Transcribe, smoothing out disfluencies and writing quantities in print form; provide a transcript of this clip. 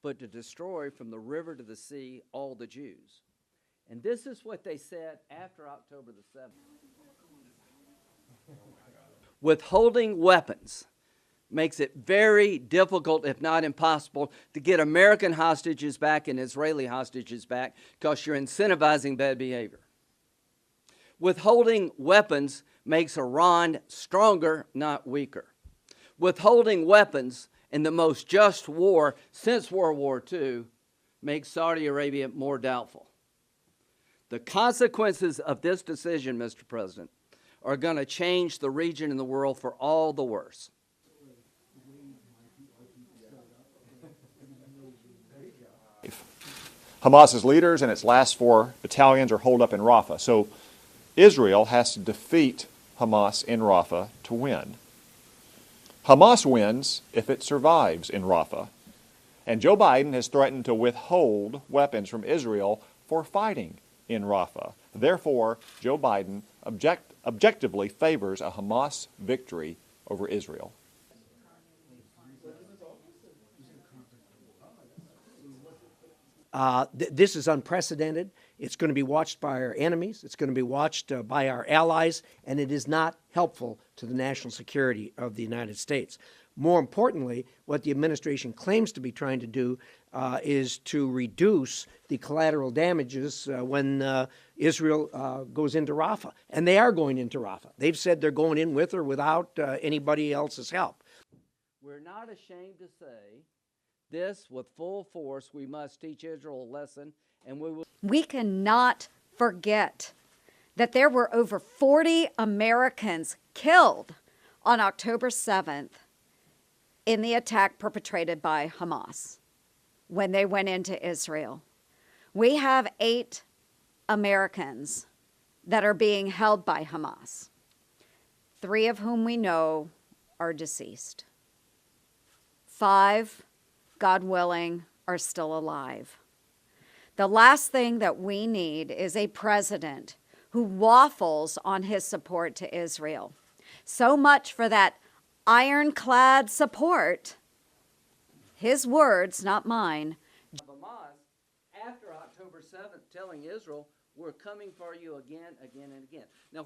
but to destroy from the river to the sea all the Jews. And this is what they said after October the 7th. Withholding weapons makes it very difficult, if not impossible, to get American hostages back and Israeli hostages back because you're incentivizing bad behavior. Withholding weapons makes Iran stronger, not weaker. Withholding weapons in the most just war since World War II makes Saudi Arabia more doubtful. The consequences of this decision, Mr. President, are going to change the region and the world for all the worse. Hamas's leaders and its last 4 battalions are holed up in Rafah. So Israel has to defeat Hamas in Rafah to win. Hamas wins if it survives in Rafah. And Joe Biden has threatened to withhold weapons from Israel for fighting in Rafah. Therefore, Joe Biden objectively favors a Hamas victory over Israel. This is unprecedented. It's going to be watched by our enemies. It's going to be watched by our allies, and it is not helpful to the national security of the United States. More importantly, what the administration claims to be trying to do is to reduce the collateral damages when Israel goes into Rafah. And they are going into Rafah. They've said they're going in with or without anybody else's help. We're not ashamed to say this with full force. We must teach Israel a lesson, and we will. We cannot forget that there were over 40 Americans killed on October 7th in the attack perpetrated by Hamas when they went into Israel. We have 8 Americans that are being held by Hamas, 3 of whom we know are deceased. 5, God willing, are still alive. The last thing that we need is a president who waffles on his support to Israel. So much for that ironclad support. His words, not mine. Hamas, after October 7th, telling Israel, we're coming for you again, again, and again. Now,